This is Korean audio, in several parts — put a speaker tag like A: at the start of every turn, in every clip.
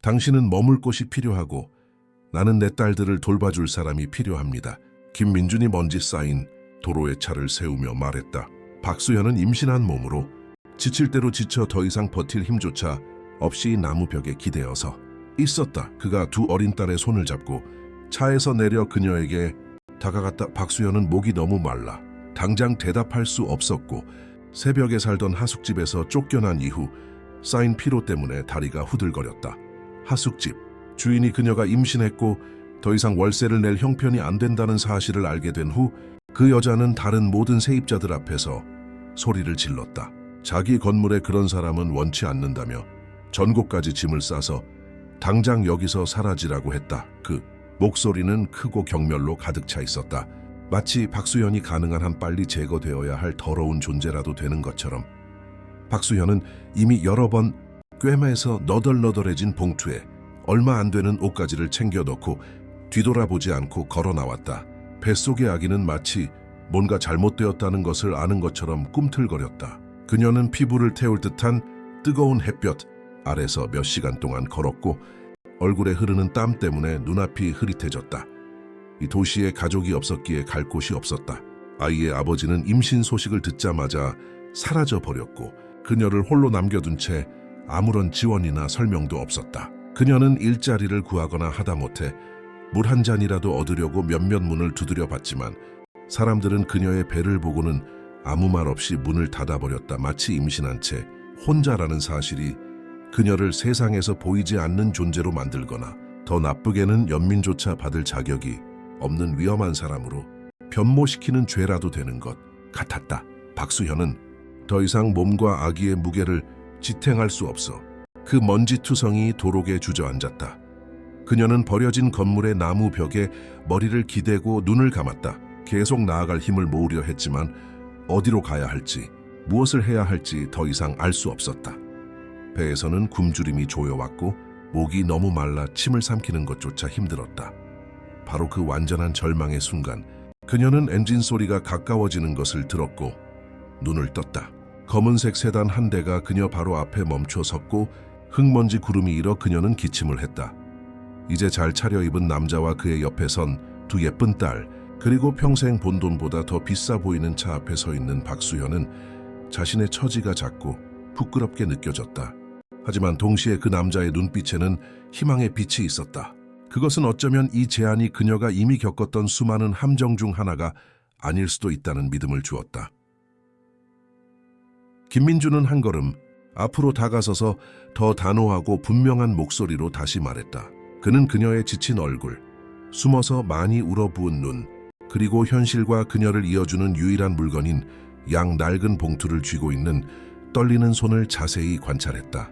A: 당신은 머물 곳이 필요하고 나는 내 딸들을 돌봐줄 사람이 필요합니다. 김민준이 먼지 쌓인 도로에 차를 세우며 말했다. 박수현은 임신한 몸으로 지칠 대로 지쳐 더 이상 버틸 힘조차 없이 나무벽에 기대어서 있었다. 그가 두 어린 딸의 손을 잡고 차에서 내려 그녀에게 다가갔다. 박수현은 목이 너무 말라 당장 대답할 수 없었고 새벽에 살던 하숙집에서 쫓겨난 이후 쌓인 피로 때문에 다리가 후들거렸다. 하숙집 주인이 그녀가 임신했고 더 이상 월세를 낼 형편이 안 된다는 사실을 알게 된 후 그 여자는 다른 모든 세입자들 앞에서 소리를 질렀다. 자기 건물에 그런 사람은 원치 않는다며 전곡까지 짐을 싸서 당장 여기서 사라지라고 했다. 그 목소리는 크고 경멸로 가득 차 있었다. 마치 박수현이 가능한 한 빨리 제거되어야 할 더러운 존재라도 되는 것처럼. 박수현은 이미 여러 번 꿰매서 너덜너덜해진 봉투에 얼마 안 되는 옷가지를 챙겨 넣고 뒤돌아보지 않고 걸어 나왔다. 뱃속의 아기는 마치 뭔가 잘못되었다는 것을 아는 것처럼 꿈틀거렸다. 그녀는 피부를 태울 듯한 뜨거운 햇볕 아래서 몇 시간 동안 걸었고 얼굴에 흐르는 땀 때문에 눈앞이 흐릿해졌다. 이 도시에 가족이 없었기에 갈 곳이 없었다. 아이의 아버지는 임신 소식을 듣자마자 사라져 버렸고 그녀를 홀로 남겨둔 채 아무런 지원이나 설명도 없었다. 그녀는 일자리를 구하거나 하다못해 물 한 잔이라도 얻으려고 몇몇 문을 두드려 봤지만 사람들은 그녀의 배를 보고는 아무 말 없이 문을 닫아버렸다. 마치 임신한 채 혼자라는 사실이 그녀를 세상에서 보이지 않는 존재로 만들거나 더 나쁘게는 연민조차 받을 자격이 없는 위험한 사람으로 변모시키는 죄라도 되는 것 같았다. 박수현은 더 이상 몸과 아기의 무게를 지탱할 수 없어 그 먼지투성이 도록에 주저앉았다. 그녀는 버려진 건물의 나무 벽에 머리를 기대고 눈을 감았다. 계속 나아갈 힘을 모으려 했지만 어디로 가야 할지, 무엇을 해야 할지 더 이상 알 수 없었다. 배에서는 굶주림이 조여왔고 목이 너무 말라 침을 삼키는 것조차 힘들었다. 바로 그 완전한 절망의 순간 그녀는 엔진 소리가 가까워지는 것을 들었고 눈을 떴다. 검은색 세단 한 대가 그녀 바로 앞에 멈춰 섰고 흙먼지 구름이 일어 그녀는 기침을 했다. 이제 잘 차려입은 남자와 그의 옆에 선 두 예쁜 딸 그리고 평생 본 돈보다 더 비싸 보이는 차 앞에 서 있는 박수현은 자신의 처지가 작고 부끄럽게 느껴졌다. 하지만 동시에 그 남자의 눈빛에는 희망의 빛이 있었다. 그것은 어쩌면 이 제안이 그녀가 이미 겪었던 수많은 함정 중 하나가 아닐 수도 있다는 믿음을 주었다. 김민준은 한 걸음 앞으로 다가서서 더 단호하고 분명한 목소리로 다시 말했다. 그는 그녀의 지친 얼굴, 숨어서 많이 울어부은 눈, 그리고 현실과 그녀를 이어주는 유일한 물건인 양 낡은 봉투를 쥐고 있는 떨리는 손을 자세히 관찰했다.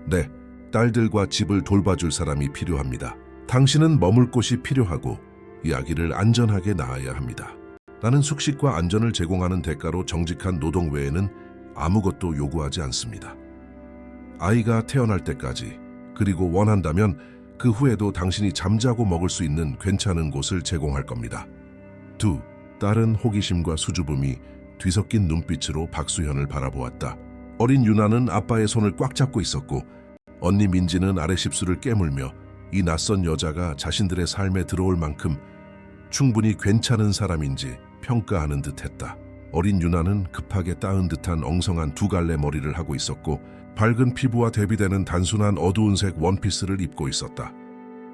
A: 네, 딸들과 집을 돌봐줄 사람이 필요합니다. 당신은 머물 곳이 필요하고 이 아기를 안전하게 낳아야 합니다. 나는 숙식과 안전을 제공하는 대가로 정직한 노동 외에는 아무것도 요구하지 않습니다. 아이가 태어날 때까지, 그리고 원한다면 그 후에도 당신이 잠자고 먹을 수 있는 괜찮은 곳을 제공할 겁니다. 두, 딸은 호기심과 수줍음이 뒤섞인 눈빛으로 박수현을 바라보았다. 어린 유나는 아빠의 손을 꽉 잡고 있었고 언니 민지는 아래 십수를 깨물며 이 낯선 여자가 자신들의 삶에 들어올 만큼 충분히 괜찮은 사람인지 평가하는 듯했다. 어린 유나는 급하게 따은 듯한 엉성한 두 갈래 머리를 하고 있었고 밝은 피부와 대비되는 단순한 어두운 색 원피스를 입고 있었다.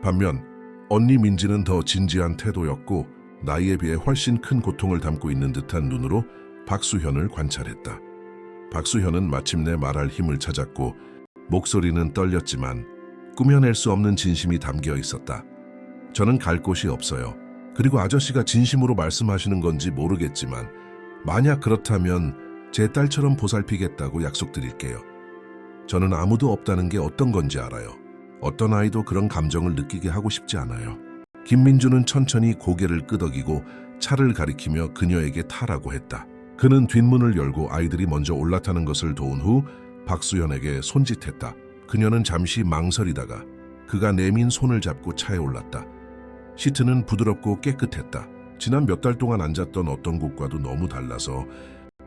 A: 반면 언니 민지는 더 진지한 태도였고 나이에 비해 훨씬 큰 고통을 담고 있는 듯한 눈으로 박수현을 관찰했다. 박수현은 마침내 말할 힘을 찾았고 목소리는 떨렸지만 꾸며낼 수 없는 진심이 담겨 있었다. 저는 갈 곳이 없어요. 그리고 아저씨가 진심으로 말씀하시는 건지 모르겠지만 만약 그렇다면 제 딸처럼 보살피겠다고 약속드릴게요. 저는 아무도 없다는 게 어떤 건지 알아요. 어떤 아이도 그런 감정을 느끼게 하고 싶지 않아요. 김민주는 천천히 고개를 끄덕이고 차를 가리키며 그녀에게 타라고 했다. 그는 뒷문을 열고 아이들이 먼저 올라타는 것을 도운 후 박수현에게 손짓했다. 그녀는 잠시 망설이다가 그가 내민 손을 잡고 차에 올랐다. 시트는 부드럽고 깨끗했다. 지난 몇 달 동안 앉았던 어떤 곳과도 너무 달라서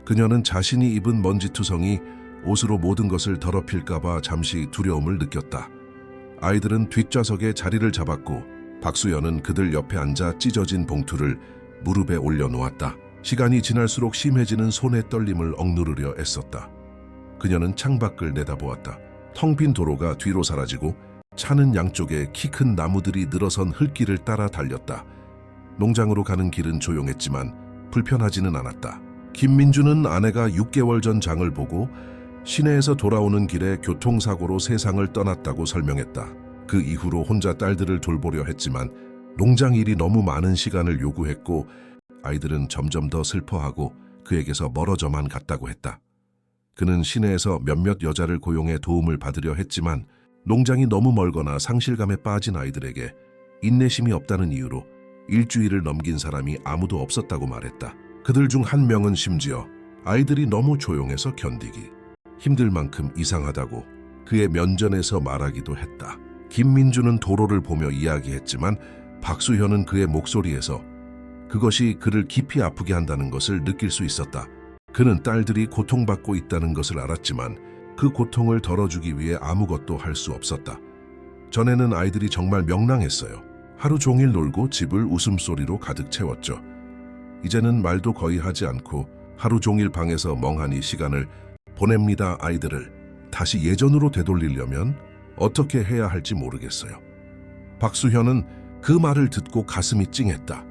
A: 그녀는 자신이 입은 먼지투성이 옷으로 모든 것을 더럽힐까봐 잠시 두려움을 느꼈다. 아이들은 뒷좌석에 자리를 잡았고 박수연은 그들 옆에 앉아 찢어진 봉투를 무릎에 올려놓았다. 시간이 지날수록 심해지는 손의 떨림을 억누르려 애썼다. 그녀는 창밖을 내다보았다. 텅 빈 도로가 뒤로 사라지고 차는 양쪽에 키 큰 나무들이 늘어선 흙길을 따라 달렸다. 농장으로 가는 길은 조용했지만 불편하지는 않았다. 김민주는 아내가 6개월 전 장을 보고 시내에서 돌아오는 길에 교통사고로 세상을 떠났다고 설명했다. 그 이후로 혼자 딸들을 돌보려 했지만 농장 일이 너무 많은 시간을 요구했고 아이들은 점점 더 슬퍼하고 그에게서 멀어져만 갔다고 했다. 그는 시내에서 몇몇 여자를 고용해 도움을 받으려 했지만 농장이 너무 멀거나 상실감에 빠진 아이들에게 인내심이 없다는 이유로 일주일을 넘긴 사람이 아무도 없었다고 말했다. 그들 중 한 명은 심지어 아이들이 너무 조용해서 견디기 힘들 만큼 이상하다고 그의 면전에서 말하기도 했다. 김민주는 도로를 보며 이야기했지만 박수현은 그의 목소리에서 그것이 그를 깊이 아프게 한다는 것을 느낄 수 있었다. 그는 딸들이 고통받고 있다는 것을 알았지만 그 고통을 덜어주기 위해 아무것도 할 수 없었다. 전에는 아이들이 정말 명랑했어요. 하루 종일 놀고 집을 웃음소리로 가득 채웠죠. 이제는 말도 거의 하지 않고 하루 종일 방에서 멍하니 시간을 보냅니다. 아이들을 다시 예전으로 되돌리려면 어떻게 해야 할지 모르겠어요. 박수현은 그 말을 듣고 가슴이 찡했다.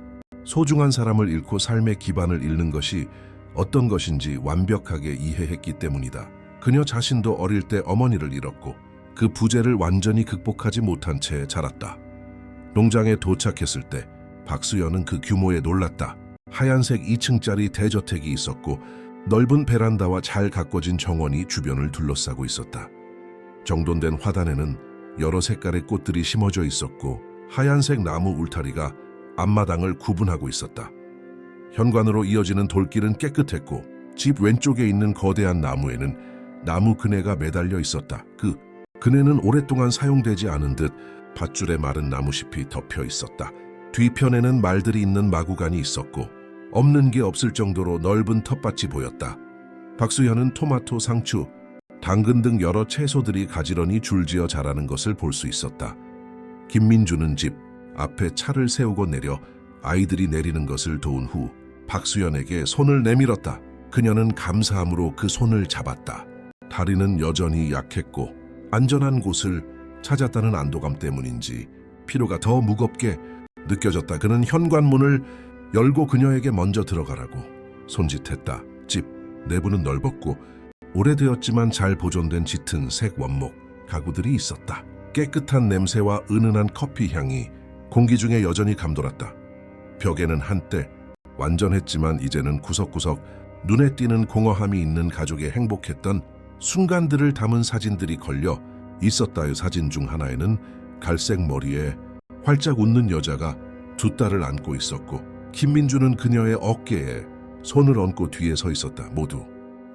A: 소중한 사람을 잃고 삶의 기반을 잃는 것이 어떤 것인지 완벽하게 이해했기 때문이다. 그녀 자신도 어릴 때 어머니를 잃었고 그 부재를 완전히 극복하지 못한 채 자랐다. 농장에 도착했을 때 박수현은 그 규모에 놀랐다. 하얀색 2층짜리 대저택이 있었고 넓은 베란다와 잘 가꿔진 정원이 주변을 둘러싸고 있었다. 정돈된 화단에는 여러 색깔의 꽃들이 심어져 있었고 하얀색 나무 울타리가 앞마당을 구분하고 있었다. 현관으로 이어지는 돌길은 깨끗했고 집 왼쪽에 있는 거대한 나무에는 나무 그네가 매달려 있었다. 그 그네는 오랫동안 사용되지 않은 듯 밧줄에 마른 나무잎이 덮여 있었다. 뒤편에는 말들이 있는 마구간이 있었고 없는 게 없을 정도로 넓은 텃밭이 보였다. 박수현은 토마토, 상추, 당근 등 여러 채소들이 가지런히 줄지어 자라는 것을 볼 수 있었다. 김민주는 집 앞에 차를 세우고 내려 아이들이 내리는 것을 도운 후 박수현에게 손을 내밀었다. 그녀는 감사함으로 그 손을 잡았다. 다리는 여전히 약했고 안전한 곳을 찾았다는 안도감 때문인지 피로가 더 무겁게 느껴졌다. 그는 현관문을 열고 그녀에게 먼저 들어가라고 손짓했다. 집 내부는 넓었고 오래되었지만 잘 보존된 짙은 색 원목 가구들이 있었다. 깨끗한 냄새와 은은한 커피 향이 공기 중에 여전히 감돌았다. 벽에는 한때 완전했지만 이제는 구석구석 눈에 띄는 공허함이 있는 가족의 행복했던 순간들을 담은 사진들이 걸려 있었다의 사진 중 하나에는 갈색 머리에 활짝 웃는 여자가 두 딸을 안고 있었고 김민주는 그녀의 어깨에 손을 얹고 뒤에 서 있었다. 모두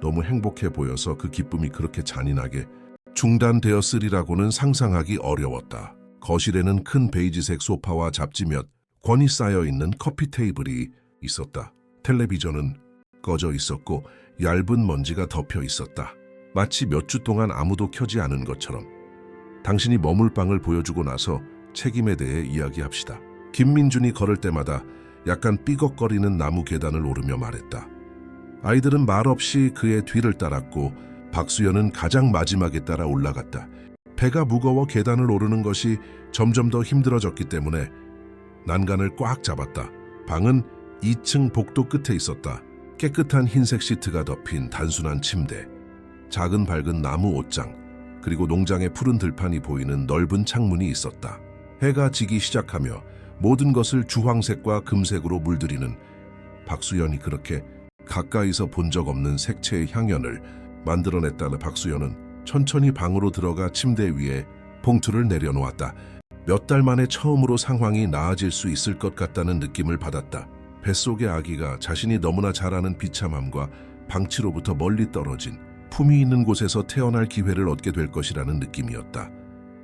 A: 너무 행복해 보여서 그 기쁨이 그렇게 잔인하게 중단되었으리라고는 상상하기 어려웠다. 거실에는 큰 베이지색 소파와 잡지 몇 권이 쌓여 있는 커피 테이블이 있었다. 텔레비전은 꺼져 있었고 얇은 먼지가 덮여 있었다. 마치 몇 주 동안 아무도 켜지 않은 것처럼. 당신이 머물 방을 보여주고 나서 책임에 대해 이야기합시다. 김민준이 걸을 때마다 약간 삐걱거리는 나무 계단을 오르며 말했다. 아이들은 말없이 그의 뒤를 따랐고 박수현은 가장 마지막에 따라 올라갔다. 배가 무거워 계단을 오르는 것이 점점 더 힘들어졌기 때문에 난간을 꽉 잡았다. 방은 2층 복도 끝에 있었다. 깨끗한 흰색 시트가 덮인 단순한 침대, 작은 밝은 나무 옷장, 그리고 농장의 푸른 들판이 보이는 넓은 창문이 있었다. 해가 지기 시작하며 모든 것을 주황색과 금색으로 물들이는 박수현이 그렇게 가까이서 본 적 없는 색채의 향연을 만들어냈다는 박수현은 천천히 방으로 들어가 침대 위에 봉투를 내려놓았다. 몇 달 만에 처음으로 상황이 나아질 수 있을 것 같다는 느낌을 받았다. 뱃속의 아기가 자신이 너무나 잘 아는 비참함과 방치로부터 멀리 떨어진 품이 있는 곳에서 태어날 기회를 얻게 될 것이라는 느낌이었다.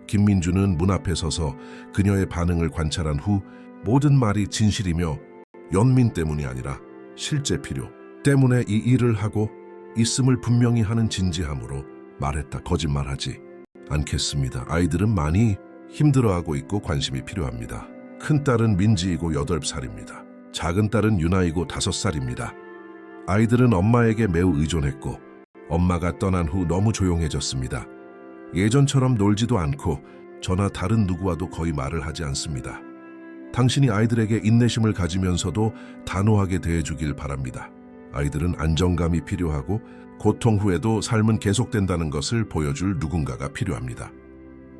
A: 김민주는 문 앞에 서서 그녀의 반응을 관찰한 후 모든 말이 진실이며 연민 때문이 아니라 실제 필요 때문에 이 일을 하고 있음을 분명히 하는 진지함으로 말했다. 거짓말하지 않겠습니다. 아이들은 많이 힘들어하고 있고 관심이 필요합니다. 큰 딸은 민지이고 8살입니다. 작은 딸은 유나이고 5살입니다. 아이들은 엄마에게 매우 의존했고 엄마가 떠난 후 너무 조용해졌습니다. 예전처럼 놀지도 않고 저나 다른 누구와도 거의 말을 하지 않습니다. 당신이 아이들에게 인내심을 가지면서도 단호하게 대해주길 바랍니다. 아이들은 안정감이 필요하고 고통 후에도 삶은 계속된다는 것을 보여줄 누군가가 필요합니다.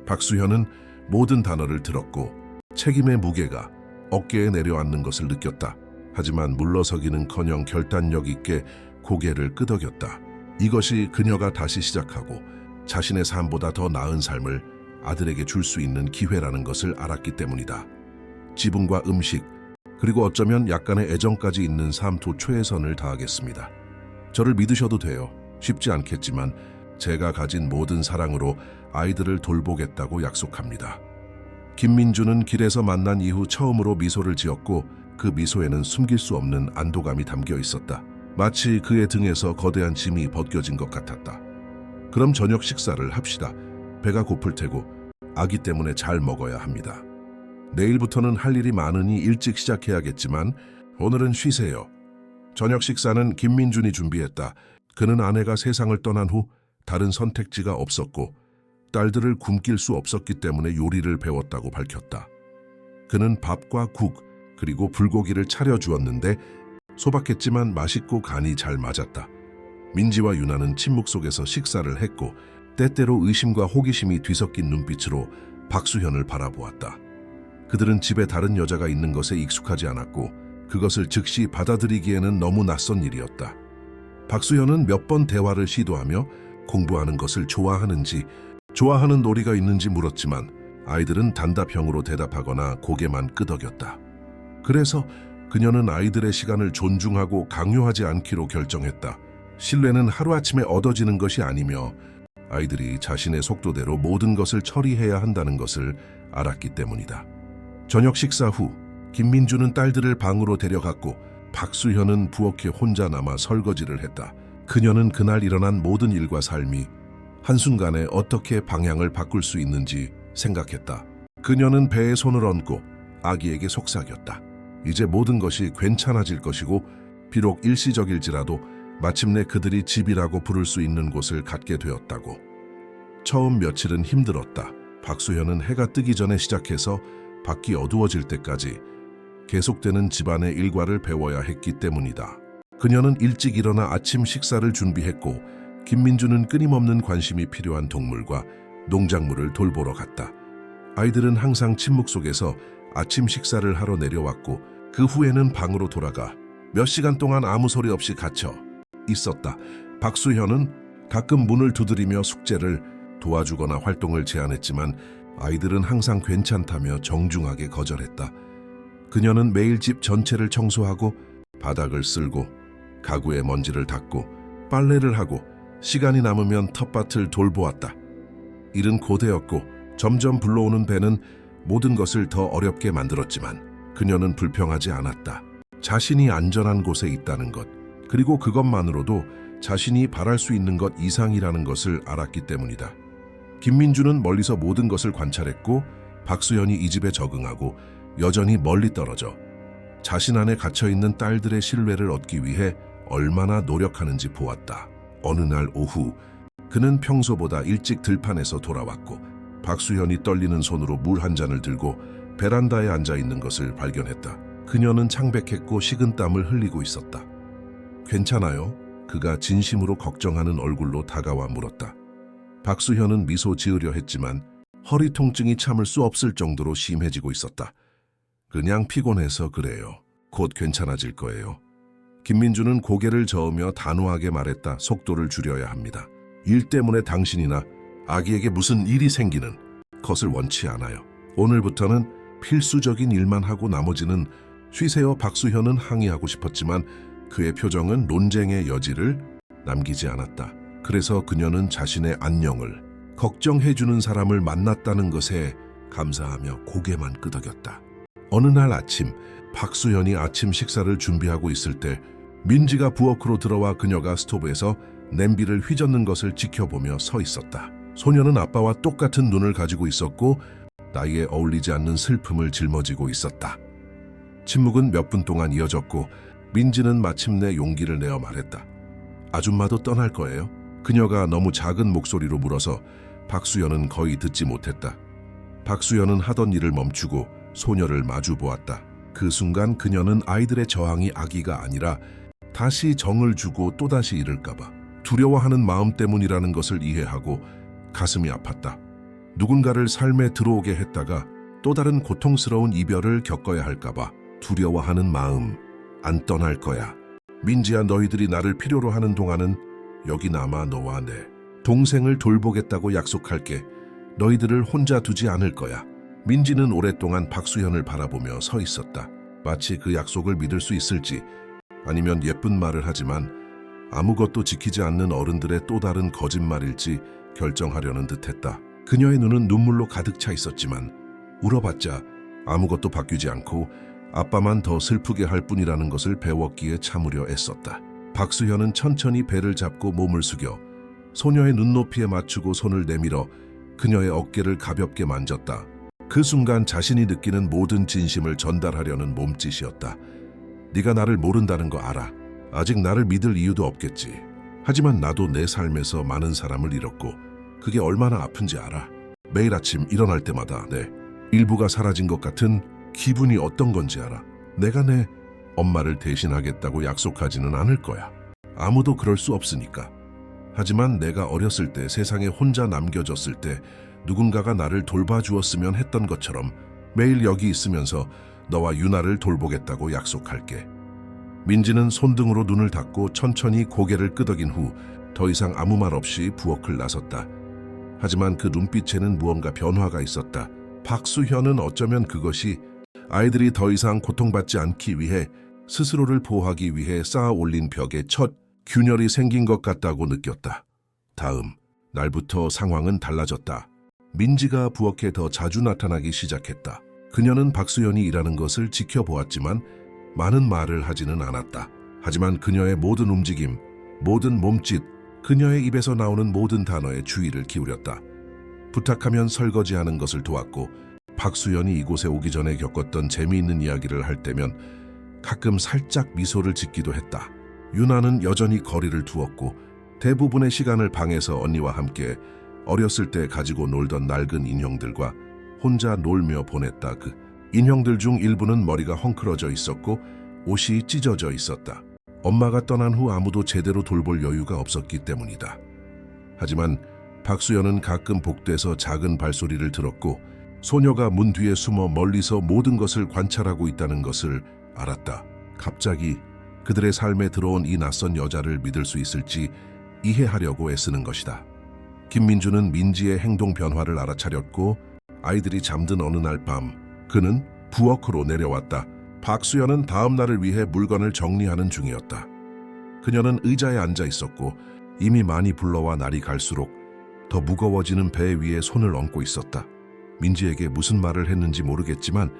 A: 박수현은 모든 단어를 들었고 책임의 무게가 어깨에 내려앉는 것을 느꼈다. 하지만 물러서기는커녕 결단력 있게 고개를 끄덕였다. 이것이 그녀가 다시 시작하고 자신의 삶보다 더 나은 삶을 아들에게 줄 수 있는 기회라는 것을 알았기 때문이다. 지분과 음식, 그리고 어쩌면 약간의 애정까지 있는 삶도 최선을 다하겠습니다. 저를 믿으셔도 돼요. 쉽지 않겠지만 제가 가진 모든 사랑으로 아이들을 돌보겠다고 약속합니다. 김민주는 길에서 만난 이후 처음으로 미소를 지었고 그 미소에는 숨길 수 없는 안도감이 담겨 있었다. 마치 그의 등에서 거대한 짐이 벗겨진 것 같았다. 그럼 저녁 식사를 합시다. 배가 고플 테고 아기 때문에 잘 먹어야 합니다. 내일부터는 할 일이 많으니 일찍 시작해야겠지만 오늘은 쉬세요. 저녁 식사는 김민준이 준비했다. 그는 아내가 세상을 떠난 후 다른 선택지가 없었고 딸들을 굶길 수 없었기 때문에 요리를 배웠다고 밝혔다. 그는 밥과 국 그리고 불고기를 차려주었는데 소박했지만 맛있고 간이 잘 맞았다. 민지와 유나는 침묵 속에서 식사를 했고 때때로 의심과 호기심이 뒤섞인 눈빛으로 박수현을 바라보았다. 그들은 집에 다른 여자가 있는 것에 익숙하지 않았고 그것을 즉시 받아들이기에는 너무 낯선 일이었다. 박수현은 몇 번 대화를 시도하며 공부하는 것을 좋아하는지 좋아하는 놀이가 있는지 물었지만 아이들은 단답형으로 대답하거나 고개만 끄덕였다. 그래서 그녀는 아이들의 시간을 존중하고 강요하지 않기로 결정했다. 신뢰는 하루아침에 얻어지는 것이 아니며 아이들이 자신의 속도대로 모든 것을 처리해야 한다는 것을 알았기 때문이다. 저녁 식사 후 김민주는 딸들을 방으로 데려갔고 박수현은 부엌에 혼자 남아 설거지를 했다. 그녀는 그날 일어난 모든 일과 삶이 한순간에 어떻게 방향을 바꿀 수 있는지 생각했다. 그녀는 배에 손을 얹고 아기에게 속삭였다. 이제 모든 것이 괜찮아질 것이고 비록 일시적일지라도 마침내 그들이 집이라고 부를 수 있는 곳을 갖게 되었다고. 처음 며칠은 힘들었다. 박수현은 해가 뜨기 전에 시작해서 밖이 어두워질 때까지 계속되는 집안의 일과를 배워야 했기 때문이다. 그녀는 일찍 일어나 아침 식사를 준비했고 김민주는 끊임없는 관심이 필요한 동물과 농작물을 돌보러 갔다. 아이들은 항상 침묵 속에서 아침 식사를 하러 내려왔고 그 후에는 방으로 돌아가 몇 시간 동안 아무 소리 없이 갇혀 있었다. 박수현은 가끔 문을 두드리며 숙제를 도와주거나 활동을 제안했지만 아이들은 항상 괜찮다며 정중하게 거절했다. 그녀는 매일 집 전체를 청소하고 바닥을 쓸고 가구에 먼지를 닦고 빨래를 하고 시간이 남으면 텃밭을 돌보았다. 일은 고되었고 점점 불러오는 배는 모든 것을 더 어렵게 만들었지만 그녀는 불평하지 않았다. 자신이 안전한 곳에 있다는 것, 그리고 그것만으로도 자신이 바랄 수 있는 것 이상이라는 것을 알았기 때문이다. 김민주는 멀리서 모든 것을 관찰했고 박수현이 이 집에 적응하고 여전히 멀리 떨어져 자신 안에 갇혀있는 딸들의 신뢰를 얻기 위해 얼마나 노력하는지 보았다. 어느 날 오후 그는 평소보다 일찍 들판에서 돌아왔고 박수현이 떨리는 손으로 물 한 잔을 들고 베란다에 앉아있는 것을 발견했다. 그녀는 창백했고 식은땀을 흘리고 있었다. 괜찮아요? 그가 진심으로 걱정하는 얼굴로 다가와 물었다. 박수현은 미소 지으려 했지만 허리 통증이 참을 수 없을 정도로 심해지고 있었다. 그냥 피곤해서 그래요. 곧 괜찮아질 거예요. 김민주는 고개를 저으며 단호하게 말했다. 속도를 줄여야 합니다. 일 때문에 당신이나 아기에게 무슨 일이 생기는 것을 원치 않아요. 오늘부터는 필수적인 일만 하고 나머지는 쉬세요. 박수현은 항의하고 싶었지만 그의 표정은 논쟁의 여지를 남기지 않았다. 그래서 그녀는 자신의 안녕을 걱정해주는 사람을 만났다는 것에 감사하며 고개만 끄덕였다. 어느 날 아침 박수현이 아침 식사를 준비하고 있을 때 민지가 부엌으로 들어와 그녀가 스토브에서 냄비를 휘젓는 것을 지켜보며 서 있었다. 소녀는 아빠와 똑같은 눈을 가지고 있었고 나이에 어울리지 않는 슬픔을 짊어지고 있었다. 침묵은 몇 분 동안 이어졌고 민지는 마침내 용기를 내어 말했다. 아줌마도 떠날 거예요? 그녀가 너무 작은 목소리로 물어서 박수연은 거의 듣지 못했다. 박수연은 하던 일을 멈추고 소녀를 마주 보았다. 그 순간 그녀는 아이들의 저항이 악의가 아니라 다시 정을 주고 또다시 잃을까봐 두려워하는 마음 때문이라는 것을 이해하고 가슴이 아팠다. 누군가를 삶에 들어오게 했다가 또 다른 고통스러운 이별을 겪어야 할까봐 두려워하는 마음, 안 떠날 거야. 민지야, 너희들이 나를 필요로 하는 동안은 여기 남아 너와 내 동생을 돌보겠다고 약속할게. 너희들을 혼자 두지 않을 거야. 민지는 오랫동안 박수현을 바라보며 서 있었다. 마치 그 약속을 믿을 수 있을지 아니면 예쁜 말을 하지만 아무것도 지키지 않는 어른들의 또 다른 거짓말일지 결정하려는 듯했다. 그녀의 눈은 눈물로 가득 차 있었지만 울어봤자 아무것도 바뀌지 않고 아빠만 더 슬프게 할 뿐이라는 것을 배웠기에 참으려 애썼다. 박수현은 천천히 배를 잡고 몸을 숙여 소녀의 눈높이에 맞추고 손을 내밀어 그녀의 어깨를 가볍게 만졌다. 그 순간 자신이 느끼는 모든 진심을 전달하려는 몸짓이었다. 네가 나를 모른다는 거 알아. 아직 나를 믿을 이유도 없겠지. 하지만 나도 내 삶에서 많은 사람을 잃었고 그게 얼마나 아픈지 알아. 매일 아침 일어날 때마다 내 일부가 사라진 것 같은 기분이 어떤 건지 알아. 내가 내 엄마를 대신하겠다고 약속하지는 않을 거야. 아무도 그럴 수 없으니까. 하지만 내가 어렸을 때 세상에 혼자 남겨졌을 때 누군가가 나를 돌봐주었으면 했던 것처럼 매일 여기 있으면서 너와 유나를 돌보겠다고 약속할게. 민지는 손등으로 눈을 닫고 천천히 고개를 끄덕인 후 더 이상 아무 말 없이 부엌을 나섰다. 하지만 그 눈빛에는 무언가 변화가 있었다. 박수현은 어쩌면 그것이 아이들이 더 이상 고통받지 않기 위해 스스로를 보호하기 위해 쌓아 올린 벽에 첫 균열이 생긴 것 같다고 느꼈다. 다음 날부터 상황은 달라졌다. 민지가 부엌에 더 자주 나타나기 시작했다. 그녀는 박수현이 일하는 것을 지켜보았지만 많은 말을 하지는 않았다. 하지만 그녀의 모든 움직임, 모든 몸짓, 그녀의 입에서 나오는 모든 단어에 주의를 기울였다. 부탁하면 설거지하는 것을 도왔고 박수현이 이곳에 오기 전에 겪었던 재미있는 이야기를 할 때면 가끔 살짝 미소를 짓기도 했다. 유나는 여전히 거리를 두었고 대부분의 시간을 방에서 언니와 함께 어렸을 때 가지고 놀던 낡은 인형들과 혼자 놀며 보냈다. 그 인형들 중 일부는 머리가 헝클어져 있었고 옷이 찢어져 있었다. 엄마가 떠난 후 아무도 제대로 돌볼 여유가 없었기 때문이다. 하지만 박수현은 가끔 복도에서 작은 발소리를 들었고 소녀가 문 뒤에 숨어 멀리서 모든 것을 관찰하고 있다는 것을 알았다. 갑자기 그들의 삶에 들어온 이 낯선 여자를 믿을 수 있을지 이해하려고 애쓰는 것이다. 김민주는 민지의 행동 변화를 알아차렸고 아이들이 잠든 어느 날 밤 그는 부엌으로 내려왔다. 박수현은 다음 날을 위해 물건을 정리하는 중이었다. 그녀는 의자에 앉아 있었고 이미 많이 불러와 날이 갈수록 더 무거워지는 배 위에 손을 얹고 있었다. 민지에게 무슨 말을 했는지 모르겠지만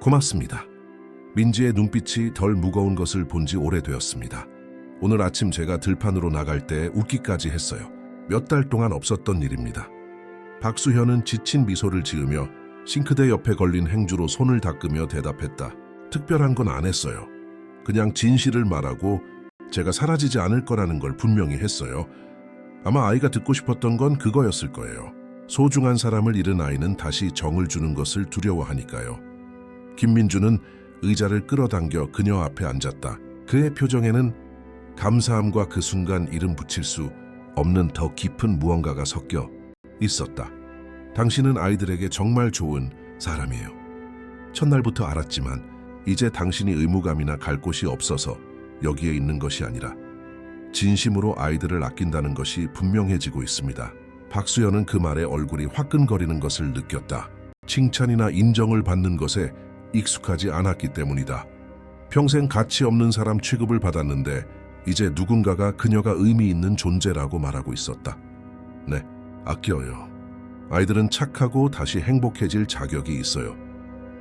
A: 고맙습니다. 민지의 눈빛이 덜 무거운 것을 본 지 오래되었습니다. 오늘 아침 제가 들판으로 나갈 때 웃기까지 했어요. 몇 달 동안 없었던 일입니다. 박수현은 지친 미소를 지으며 싱크대 옆에 걸린 행주로 손을 닦으며 대답했다. 특별한 건 안 했어요. 그냥 진실을 말하고 제가 사라지지 않을 거라는 걸 분명히 했어요. 아마 아이가 듣고 싶었던 건 그거였을 거예요. 소중한 사람을 잃은 아이는 다시 정을 주는 것을 두려워하니까요. 김민주는 의자를 끌어당겨 그녀 앞에 앉았다. 그의 표정에는 감사함과 그 순간 이름 붙일 수 없는 더 깊은 무언가가 섞여 있었다. 당신은 아이들에게 정말 좋은 사람이에요. 첫날부터 알았지만 이제 당신이 의무감이나 갈 곳이 없어서 여기에 있는 것이 아니라 진심으로 아이들을 아낀다는 것이 분명해지고 있습니다. 박수현은 그 말에 얼굴이 화끈거리는 것을 느꼈다. 칭찬이나 인정을 받는 것에 익숙하지 않았기 때문이다. 평생 가치 없는 사람 취급을 받았는데 이제 누군가가 그녀가 의미 있는 존재라고 말하고 있었다. 네, 아껴요. 아이들은 착하고 다시 행복해질 자격이 있어요.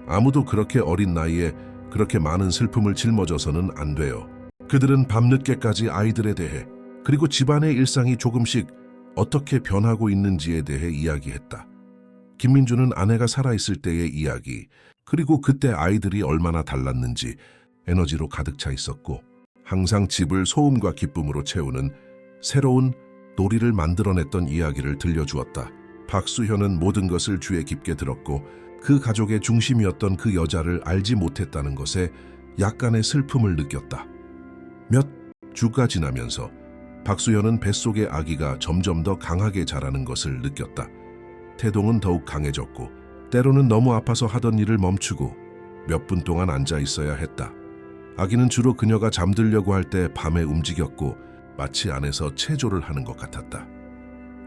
A: 아무도 그렇게 어린 나이에 그렇게 많은 슬픔을 짊어져서는 안 돼요. 그들은 밤늦게까지 아이들에 대해 그리고 집안의 일상이 조금씩 어떻게 변하고 있는지에 대해 이야기했다. 김민주는 아내가 살아있을 때의 이야기, 그리고 그때 아이들이 얼마나 달랐는지 에너지로 가득 차 있었고, 항상 집을 소음과 기쁨으로 채우는 새로운 놀이를 만들어냈던 이야기를 들려주었다. 박수현은 모든 것을 주에 깊게 들었고, 그 가족의 중심이었던 그 여자를 알지 못했다는 것에 약간의 슬픔을 느꼈다. 몇 주가 지나면서 박수현은 뱃속의 아기가 점점 더 강하게 자라는 것을 느꼈다. 태동은 더욱 강해졌고, 때로는 너무 아파서 하던 일을 멈추고 몇 분 동안 앉아 있어야 했다. 아기는 주로 그녀가 잠들려고 할 때 밤에 움직였고, 마치 안에서 체조를 하는 것 같았다.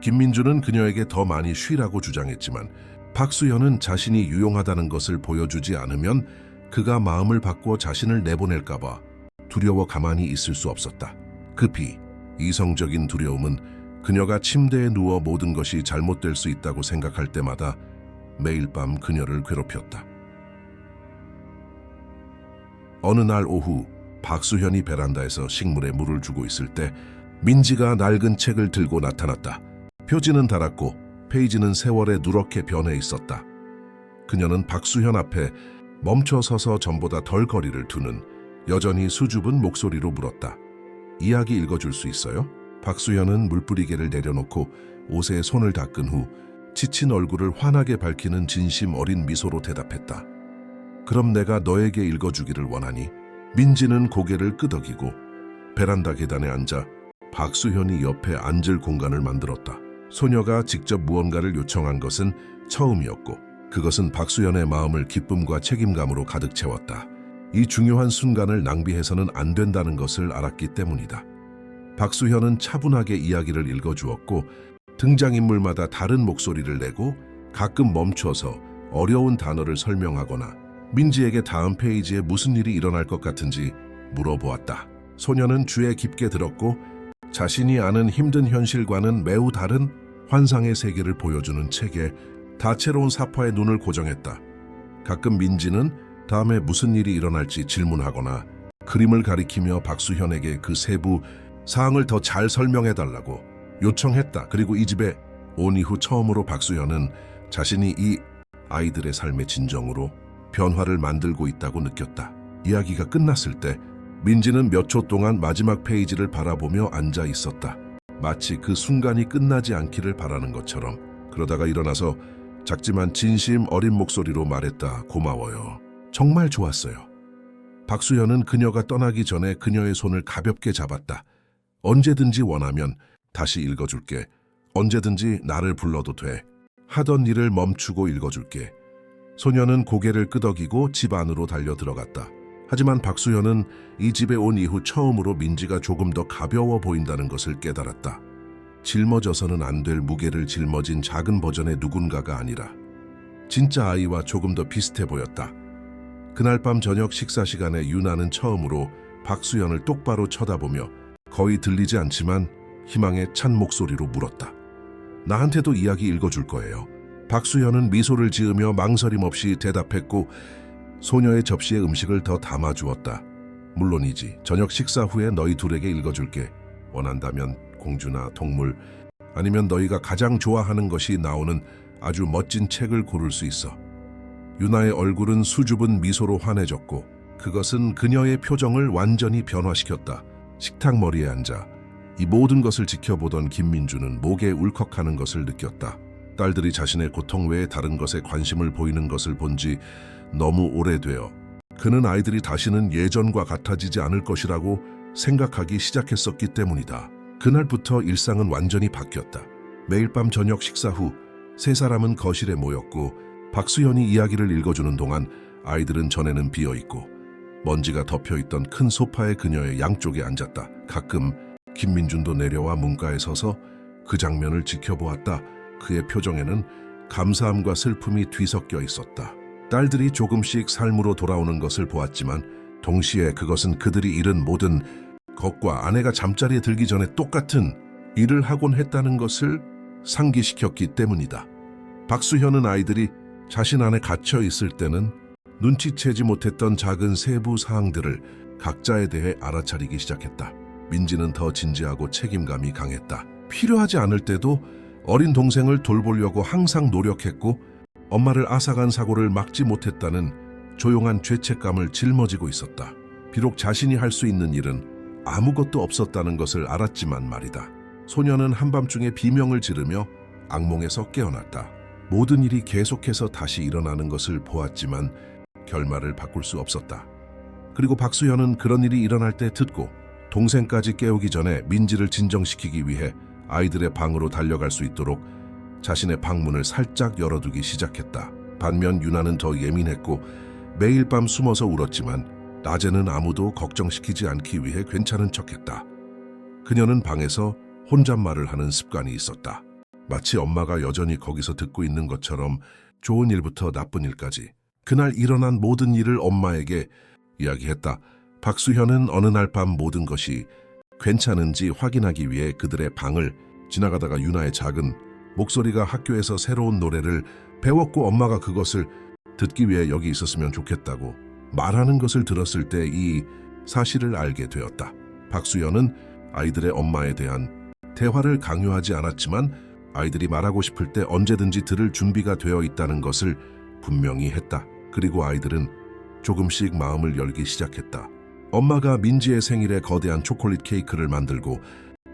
A: 김민주는 그녀에게 더 많이 쉬라고 주장했지만, 박수현은 자신이 유용하다는 것을 보여주지 않으면 그가 마음을 바꾸어 자신을 내보낼까봐 두려워 가만히 있을 수 없었다. 급히 이성적인 두려움은 그녀가 침대에 누워 모든 것이 잘못될 수 있다고 생각할 때마다 매일 밤 그녀를 괴롭혔다. 어느 날 오후 박수현이 베란다에서 식물에 물을 주고 있을 때 민지가 낡은 책을 들고 나타났다. 표지는 닳았고 페이지는 세월에 누렇게 변해 있었다. 그녀는 박수현 앞에 멈춰 서서 전보다 덜 거리를 두는 여전히 수줍은 목소리로 물었다. 이야기 읽어줄 수 있어요? 박수현은 물뿌리개를 내려놓고 옷에 손을 닦은 후 지친 얼굴을 환하게 밝히는 진심 어린 미소로 대답했다. 그럼 내가 너에게 읽어주기를 원하니? 민지는 고개를 끄덕이고 베란다 계단에 앉아 박수현이 옆에 앉을 공간을 만들었다. 소녀가 직접 무언가를 요청한 것은 처음이었고, 그것은 박수현의 마음을 기쁨과 책임감으로 가득 채웠다. 이 중요한 순간을 낭비해서는 안 된다는 것을 알았기 때문이다. 박수현은 차분하게 이야기를 읽어주었고, 등장인물마다 다른 목소리를 내고 가끔 멈춰서 어려운 단어를 설명하거나 민지에게 다음 페이지에 무슨 일이 일어날 것 같은지 물어보았다. 소녀는 주에 깊게 들었고, 자신이 아는 힘든 현실과는 매우 다른 환상의 세계를 보여주는 책에 다채로운 사파의 눈을 고정했다. 가끔 민지는 다음에 무슨 일이 일어날지 질문하거나 그림을 가리키며 박수현에게 그 세부 사항을 더 잘 설명해달라고 요청했다. 그리고 이 집에 온 이후 처음으로 박수현은 자신이 이 아이들의 삶의 진정으로 변화를 만들고 있다고 느꼈다. 이야기가 끝났을 때 민지는 몇 초 동안 마지막 페이지를 바라보며 앉아 있었다. 마치 그 순간이 끝나지 않기를 바라는 것처럼. 그러다가 일어나서 작지만 진심 어린 목소리로 말했다. 고마워요. 정말 좋았어요. 박수현은 그녀가 떠나기 전에 그녀의 손을 가볍게 잡았다. 언제든지 원하면 다시 읽어줄게. 언제든지 나를 불러도 돼. 하던 일을 멈추고 읽어줄게. 소녀는 고개를 끄덕이고 집 안으로 달려 들어갔다. 하지만 박수현은 이 집에 온 이후 처음으로 민지가 조금 더 가벼워 보인다는 것을 깨달았다. 짊어져서는 안 될 무게를 짊어진 작은 버전의 누군가가 아니라 진짜 아이와 조금 더 비슷해 보였다. 그날 밤 저녁 식사 시간에 유나는 처음으로 박수현을 똑바로 쳐다보며 거의 들리지 않지만 희망에 찬 목소리로 물었다. 나한테도 이야기 읽어줄 거예요. 박수현은 미소를 지으며 망설임 없이 대답했고, 소녀의 접시에 음식을 더 담아주었다. 물론이지. 저녁 식사 후에 너희 둘에게 읽어줄게. 원한다면 공주나 동물, 아니면 너희가 가장 좋아하는 것이 나오는 아주 멋진 책을 고를 수 있어. 유나의 얼굴은 수줍은 미소로 환해졌고, 그것은 그녀의 표정을 완전히 변화시켰다. 식탁 머리에 앉아 이 모든 것을 지켜보던 김민주는 목에 울컥하는 것을 느꼈다. 딸들이 자신의 고통 외에 다른 것에 관심을 보이는 것을 본 지 너무 오래되어 그는 아이들이 다시는 예전과 같아지지 않을 것이라고 생각하기 시작했었기 때문이다. 그날부터 일상은 완전히 바뀌었다. 매일 밤 저녁 식사 후 세 사람은 거실에 모였고, 박수현이 이야기를 읽어주는 동안 아이들은 전에는 비어있고 먼지가 덮여있던 큰 소파에 그녀의 양쪽에 앉았다. 가끔 김민준도 내려와 문가에 서서 그 장면을 지켜보았다. 그의 표정에는 감사함과 슬픔이 뒤섞여 있었다. 딸들이 조금씩 삶으로 돌아오는 것을 보았지만 동시에 그것은 그들이 잃은 모든 것과 아내가 잠자리에 들기 전에 똑같은 일을 하곤 했다는 것을 상기시켰기 때문이다. 박수현은 아이들이 자신 안에 갇혀 있을 때는 눈치채지 못했던 작은 세부 사항들을 각자에 대해 알아차리기 시작했다. 민지는 더 진지하고 책임감이 강했다. 필요하지 않을 때도 어린 동생을 돌보려고 항상 노력했고 엄마를 앗아간 사고를 막지 못했다는 조용한 죄책감을 짊어지고 있었다. 비록 자신이 할 수 있는 일은 아무것도 없었다는 것을 알았지만 말이다. 소녀는 한밤중에 비명을 지르며 악몽에서 깨어났다. 모든 일이 계속해서 다시 일어나는 것을 보았지만 결말을 바꿀 수 없었다. 그리고 박수현은 그런 일이 일어날 때 듣고 동생까지 깨우기 전에 민지를 진정시키기 위해 아이들의 방으로 달려갈 수 있도록 자신의 방문을 살짝 열어두기 시작했다. 반면 유나는 더 예민했고 매일 밤 숨어서 울었지만 낮에는 아무도 걱정시키지 않기 위해 괜찮은 척했다. 그녀는 방에서 혼잣말을 하는 습관이 있었다. 마치 엄마가 여전히 거기서 듣고 있는 것처럼 좋은 일부터 나쁜 일까지 그날 일어난 모든 일을 엄마에게 이야기했다. 박수현은 어느 날 밤 모든 것이 괜찮은지 확인하기 위해 그들의 방을 지나가다가 유나의 작은 목소리가 학교에서 새로운 노래를 배웠고 엄마가 그것을 듣기 위해 여기 있었으면 좋겠다고 말하는 것을 들었을 때 이 사실을 알게 되었다. 박수현은 아이들의 엄마에 대한 대화를 강요하지 않았지만 아이들이 말하고 싶을 때 언제든지 들을 준비가 되어 있다는 것을 분명히 했다. 그리고 아이들은 조금씩 마음을 열기 시작했다. 엄마가 민지의 생일에 거대한 초콜릿 케이크를 만들고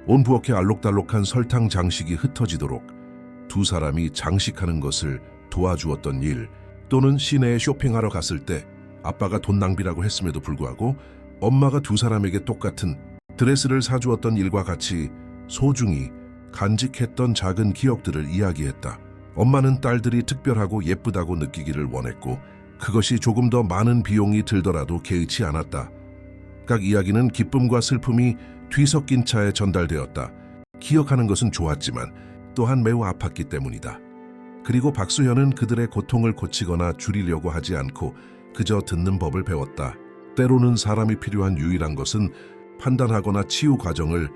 A: 온 부엌에 알록달록한 설탕 장식이 흩어지도록 두 사람이 장식하는 것을 도와주었던 일, 또는 시내에 쇼핑하러 갔을 때 아빠가 돈 낭비라고 했음에도 불구하고 엄마가 두 사람에게 똑같은 드레스를 사주었던 일과 같이 소중히 간직했던 작은 기억들을 이야기했다. 엄마는 딸들이 특별하고 예쁘다고 느끼기를 원했고 그것이 조금 더 많은 비용이 들더라도 개의치 않았다. 각 이야기는 기쁨과 슬픔이 뒤섞인 차에 전달되었다. 기억하는 것은 좋았지만 또한 매우 아팠기 때문이다. 그리고 박수현은 그들의 고통을 고치거나 줄이려고 하지 않고 그저 듣는 법을 배웠다. 때로는 사람이 필요한 유일한 것은 판단하거나 치유 과정을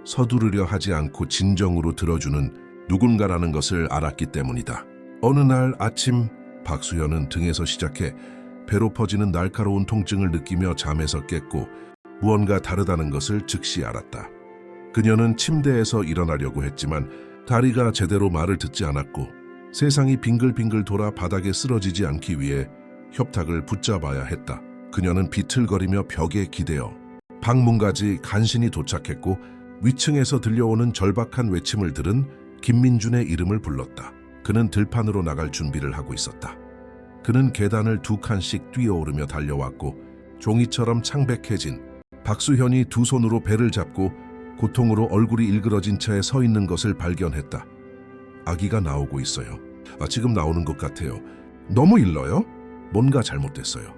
A: 서두르려 하지 않고 진정으로 들어주는 누군가라는 것을 알았기 때문이다. 어느 날 아침 박수현은 등에서 시작해 배로 퍼지는 날카로운 통증을 느끼며 잠에서 깼고 무언가 다르다는 것을 즉시 알았다. 그녀는 침대에서 일어나려고 했지만 다리가 제대로 말을 듣지 않았고 세상이 빙글빙글 돌아 바닥에 쓰러지지 않기 위해 협탁을 붙잡아야 했다. 그녀는 비틀거리며 벽에 기대어 방문까지 간신히 도착했고 위층에서 들려오는 절박한 외침을 들은 김민준의 이름을 불렀다. 그는 들판으로 나갈 준비를 하고 있었다. 그는 계단을 두 칸씩 뛰어오르며 달려왔고 종이처럼 창백해진 박수현이 두 손으로 배를 잡고 고통으로 얼굴이 일그러진 채 서 있는 것을 발견했다. 아기가 나오고 있어요. 지금 나오는 것 같아요. 너무 일러요? 뭔가 잘못됐어요.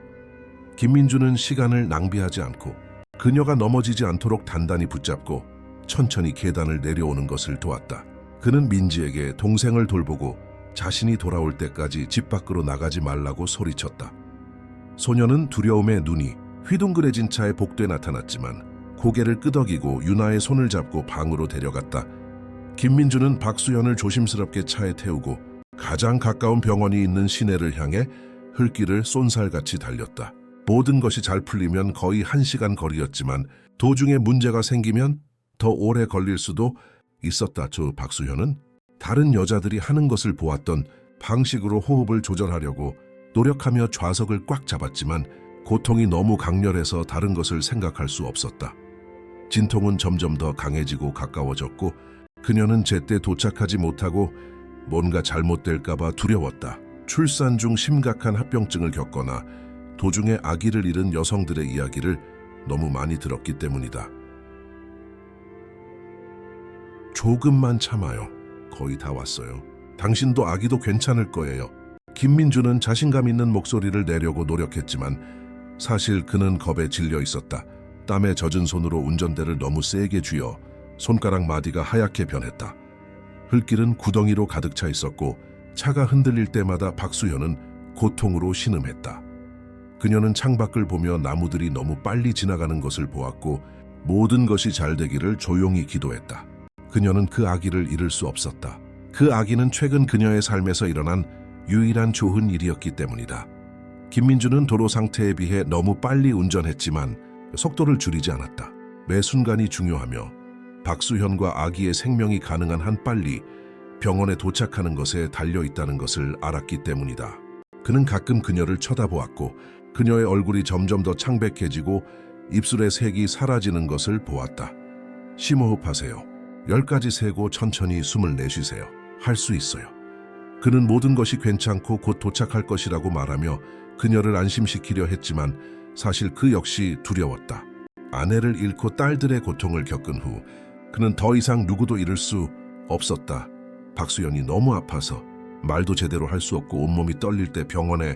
A: 김민준은 시간을 낭비하지 않고 그녀가 넘어지지 않도록 단단히 붙잡고 천천히 계단을 내려오는 것을 도왔다. 그는 민지에게 동생을 돌보고 자신이 돌아올 때까지 집 밖으로 나가지 말라고 소리쳤다. 소녀는 두려움에 눈이 휘둥그레진 차에 복도에 나타났지만 고개를 끄덕이고 유나의 손을 잡고 방으로 데려갔다. 김민주는 박수현을 조심스럽게 차에 태우고 가장 가까운 병원이 있는 시내를 향해 흘길을 쏜살같이 달렸다. 모든 것이 잘 풀리면 거의 1시간 거리였지만 도중에 문제가 생기면 더 오래 걸릴 수도 있었다. 박수현은 다른 여자들이 하는 것을 보았던 방식으로 호흡을 조절하려고 노력하며 좌석을 꽉 잡았지만 고통이 너무 강렬해서 다른 것을 생각할 수 없었다. 진통은 점점 더 강해지고 가까워졌고 그녀는 제때 도착하지 못하고 뭔가 잘못될까 봐 두려웠다. 출산 중 심각한 합병증을 겪거나 도중에 아기를 잃은 여성들의 이야기를 너무 많이 들었기 때문이다. 조금만 참아요. 거의 다 왔어요. 당신도 아기도 괜찮을 거예요. 김민주는 자신감 있는 목소리를 내려고 노력했지만 사실 그는 겁에 질려 있었다. 땀에 젖은 손으로 운전대를 너무 세게 쥐어 손가락 마디가 하얗게 변했다. 흘길은 구덩이로 가득 차 있었고 차가 흔들릴 때마다 박수현은 고통으로 신음했다. 그녀는 창밖을 보며 나무들이 너무 빨리 지나가는 것을 보았고 모든 것이 잘 되기를 조용히 기도했다. 그녀는 그 아기를 잃을 수 없었다. 그 아기는 최근 그녀의 삶에서 일어난 유일한 좋은 일이었기 때문이다. 김민주는 도로 상태에 비해 너무 빨리 운전했지만 속도를 줄이지 않았다. 매 순간이 중요하며 박수현과 아기의 생명이 가능한 한 빨리 병원에 도착하는 것에 달려 있다는 것을 알았기 때문이다. 그는 가끔 그녀를 쳐다보았고 그녀의 얼굴이 점점 더 창백해지고 입술의 색이 사라지는 것을 보았다. 심호흡하세요. 10가지 세고 천천히 숨을 내쉬세요. 할 수 있어요. 그는 모든 것이 괜찮고 곧 도착할 것이라고 말하며 그녀를 안심시키려 했지만 사실 그 역시 두려웠다. 아내를 잃고 딸들의 고통을 겪은 후 그는 더 이상 누구도 잃을 수 없었다. 박수현이 너무 아파서 말도 제대로 할 수 없고 온몸이 떨릴 때 병원에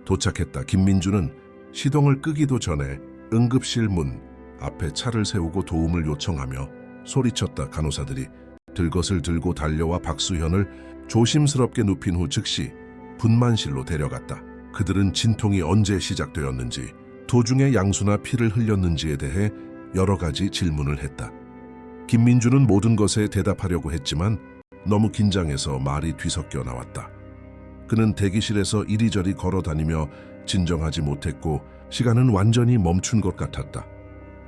A: 도착했다. 김민주는 시동을 끄기도 전에 응급실 문 앞에 차를 세우고 도움을 요청하며 소리쳤다. 간호사들이 들것을 들고 달려와 박수현을 조심스럽게 눕힌 후 즉시 분만실로 데려갔다. 그들은 진통이 언제 시작되었는지, 도중에 양수나 피를 흘렸는지에 대해 여러 가지 질문을 했다. 김민주는 모든 것에 대답하려고 했지만 너무 긴장해서 말이 뒤섞여 나왔다. 그는 대기실에서 이리저리 걸어다니며 진정하지 못했고 시간은 완전히 멈춘 것 같았다.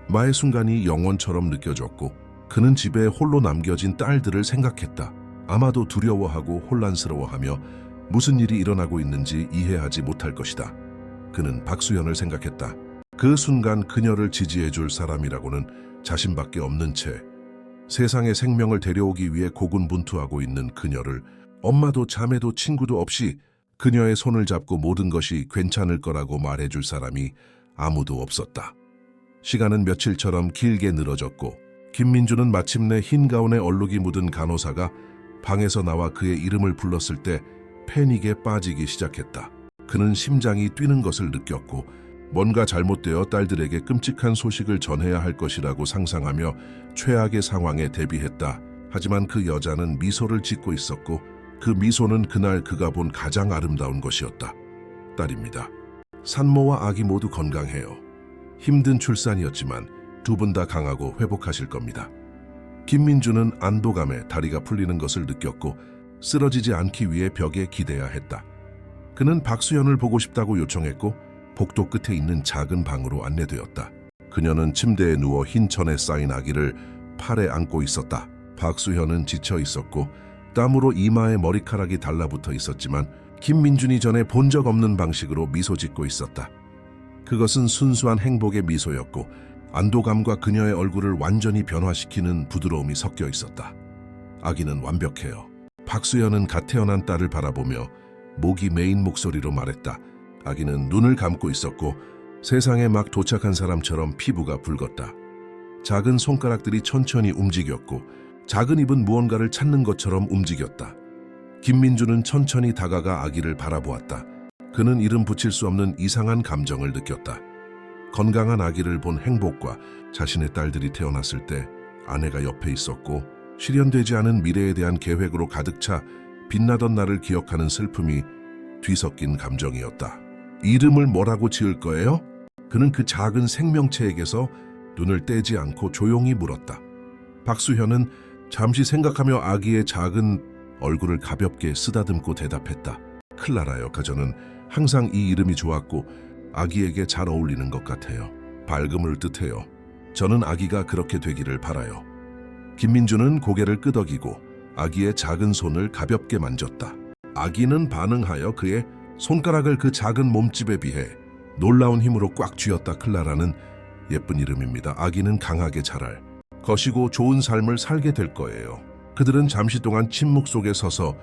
A: 마의 순간이 영원처럼 느껴졌고 그는 집에 홀로 남겨진 딸들을 생각했다. 아마도 두려워하고 혼란스러워하며 무슨 일이 일어나고 있는지 이해하지 못할 것이다. 그는 박수현을 생각했다. 그 순간 그녀를 지지해줄 사람이라고는 자신밖에 없는 채 세상에 생명을 데려오기 위해 고군분투하고 있는 그녀를 엄마도 자매도 친구도 없이 그녀의 손을 잡고 모든 것이 괜찮을 거라고 말해줄 사람이 아무도 없었다. 시간은 며칠처럼 길게 늘어졌고 김민주는 마침내 흰 가운에 얼룩이 묻은 간호사가 방에서 나와 그의 이름을 불렀을 때 패닉에 빠지기 시작했다. 그는 심장이 뛰는 것을 느꼈고 뭔가 잘못되어 딸들에게 끔찍한 소식을 전해야 할 것이라고 상상하며 최악의 상황에 대비했다. 하지만 그 여자는 미소를 짓고 있었고 그 미소는 그날 그가 본 가장 아름다운 것이었다. 딸입니다. 산모와 아기 모두 건강해요. 힘든 출산이었지만 두 분 다 강하고 회복하실 겁니다. 김민주는 안도감에 다리가 풀리는 것을 느꼈고 쓰러지지 않기 위해 벽에 기대야 했다. 그는 박수현을 보고 싶다고 요청했고 복도 끝에 있는 작은 방으로 안내되었다. 그녀는 침대에 누워 흰 천에 쌓인 아기를 팔에 안고 있었다. 박수현은 지쳐 있었고 땀으로 이마에 머리카락이 달라붙어 있었지만 김민준이 전에 본 적 없는 방식으로 미소 짓고 있었다. 그것은 순수한 행복의 미소였고 안도감과 그녀의 얼굴을 완전히 변화시키는 부드러움이 섞여 있었다. 아기는 완벽해요. 박수현은 갓 태어난 딸을 바라보며 목이 메인 목소리로 말했다. 아기는 눈을 감고 있었고 세상에 막 도착한 사람처럼 피부가 붉었다. 작은 손가락들이 천천히 움직였고 작은 입은 무언가를 찾는 것처럼 움직였다. 김민주는 천천히 다가가 아기를 바라보았다. 그는 이름 붙일 수 없는 이상한 감정을 느꼈다. 건강한 아기를 본 행복과 자신의 딸들이 태어났을 때 아내가 옆에 있었고 실현되지 않은 미래에 대한 계획으로 가득 차 빛나던 날을 기억하는 슬픔이 뒤섞인 감정이었다. 이름을 뭐라고 지을 거예요? 그는 그 작은 생명체에게서 눈을 떼지 않고 조용히 물었다. 박수현은 잠시 생각하며 아기의 작은 얼굴을 가볍게 쓰다듬고 대답했다. 클라라요. 저는 항상 이 이름이 좋았고 아기에게 잘 어울리는 것 같아요. 밝음을 뜻해요. 저는 아기가 그렇게 되기를 바라요. 김민주는 고개를 끄덕이고 아기의 작은 손을 가볍게 만졌다. 아기는 반응하여 그의 손가락을 그 작은 몸집에 비해 놀라운 힘으로 꽉 쥐었다. 클라라는 예쁜 이름입니다. 아기는 강하게 자랄 것이고 좋은 삶을 살게 될 거예요. 그들은 잠시 동안 침묵 속에 서서